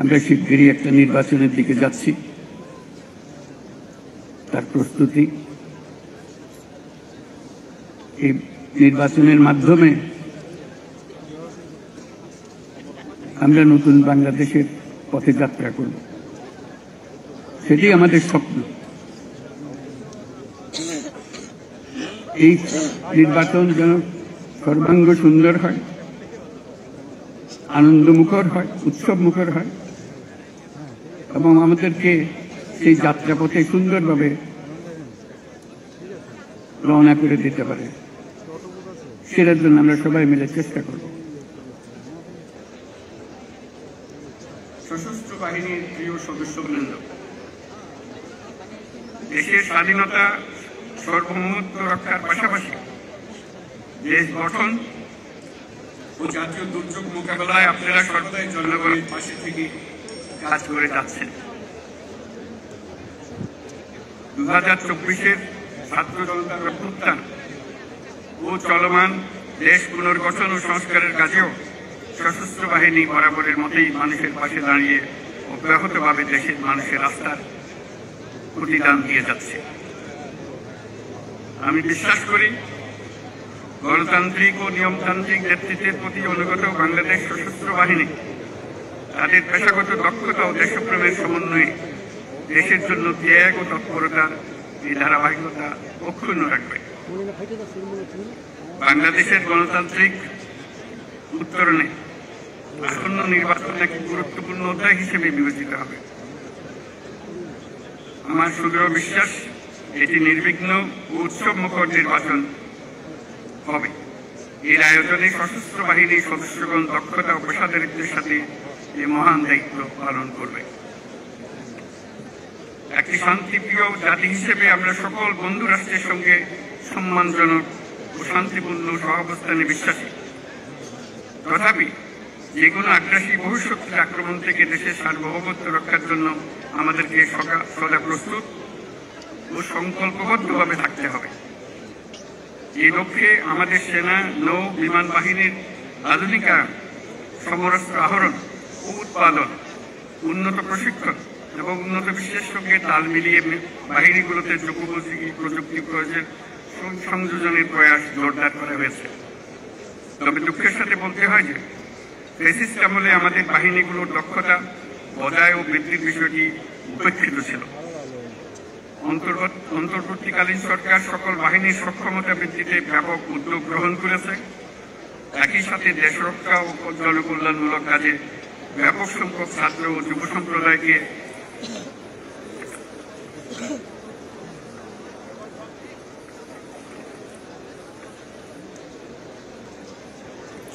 আমরা শিগগিরই একটা নির্বাচনের দিকে যাচ্ছি, তার প্রস্তুতি। এই নির্বাচনের মাধ্যমে আমরা নতুন বাংলাদেশের পথে যাত্রা করব, সেটি আমাদের স্বপ্ন। এই নির্বাচন যেন সর্বাঙ্গ সুন্দর হয়, আনন্দমুখর হয়, উৎসব মুখর হয় এবং আমাদেরকে সেই যাত্রাপথে সুন্দরভাবে রওনা করে দিতে পারে, সেটার জন্য আমরা সবাই মিলে চেষ্টা করব। সশস্ত্র বাহিনীর প্রিয় সদস্যবৃন্দ, দেশের স্বাধীনতা সার্বভৌমত্ব রক্ষার পাশাপাশি দেশ গঠন ও জাতীয় দুর্যোগ মোকাবেলায় আপনারা সর্বদাই জনগণের পাশে থেকে কাজ করে যাচ্ছেন। 2024-এর ছাত্র জনতার অভ্যুত্থান ও চলমান দেশ পুনর্গঠন ও সংস্কারের কাজেও সশস্ত্র বাহিনী বরাবরের মতোই মানুষের পাশে দাঁড়িয়ে অব্যাহতভাবে দেশের মানুষের আস্থার প্রতিদান দিয়ে যাচ্ছে। আমি বিশ্বাস করি গণতান্ত্রিক ও নিয়মতান্ত্রিক নেতৃত্বের প্রতি অনুগত বাংলাদেশ সশস্ত্র বাহিনী তাদের পেশাগত দক্ষতা ও দেশপ্রেমের সমন্বয়ে দেশের জন্য ত্যাগ ও তৎপরতার এই ধারাবাহিকতা অক্ষুণ্ণ রাখবে। বাংলাদেশের গণতান্ত্রিক উত্তরণে আসন্ন নির্বাচন একটি গুরুত্বপূর্ণ অধ্যায় হিসেবে বিবেচিত হবে। আমার সুদৃঢ় বিশ্বাস এটি নির্বিঘ্ন ও উৎসবমুখর নির্বাচন হবে। এর আয়োজনে সশস্ত্র বাহিনীর সদস্যগণ দক্ষতা ও পেশাদারিত্বের সাথে এই মহান দায়িত্ব পালন করবে। একটি শান্তিপ্রিয় জাতি হিসেবে আমরা সকল বন্ধু রাষ্ট্রের সঙ্গে সম্মানজনক ও শান্তিপূর্ণ সহাবস্থানে বিশ্বাসী। তথাপি যে কোনো আগ্রাসী ভবিষ্যতের আক্রমণ থেকে দেশের সার্বভৌমত্ব রক্ষার জন্য আমাদেরকে সদা প্রস্তুত ও সংকল্পবদ্ধভাবে থাকতে হবে। এই লক্ষ্যে আমাদের সেনা, নৌ, বিমান বাহিনীর আধুনিকায়ন, সমরাস্ত্র আহরণ ও উৎপাদন, উন্নত প্রশিক্ষণ এবং উন্নত বিশ্বের সঙ্গে তাল মিলিয়ে বাহিনীগুলোতে যুগোপযোগী প্রযুক্তি প্রয়োগের সংযোজনের প্রয়াস জোরদার করা হয়েছে। তবে দুঃখের সাথে বলতে হয় যে ফ্যাসিস্ট আমলে আমাদের বাহিনীগুলোর দক্ষতা বজায় ও বৃদ্ধির বিষয়টি উপেক্ষিত ছিল। অন্তর্বর্তীকালীন সরকার সকল বাহিনীর সক্ষমতা বৃদ্ধিতে ব্যাপক উদ্যোগ গ্রহণ করেছে। একই সাথে দেশ রক্ষা ও জনকল্যাণমূলক কাজে ব্যাপক সংখ্যক ছাত্র ও যুব সম্প্রদায়কে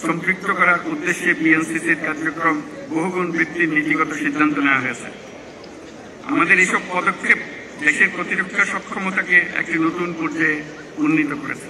সম্পৃক্ত করার উদ্দেশ্যে বিএনসিসির কার্যক্রম বহুগুণ বৃদ্ধির নীতিগত সিদ্ধান্ত নেওয়া হয়েছে। আমাদের এইসব পদক্ষেপ দেশের প্রতিরক্ষা সক্ষমতাকে একটি নতুন পর্যায়ে উন্নীত করেছে।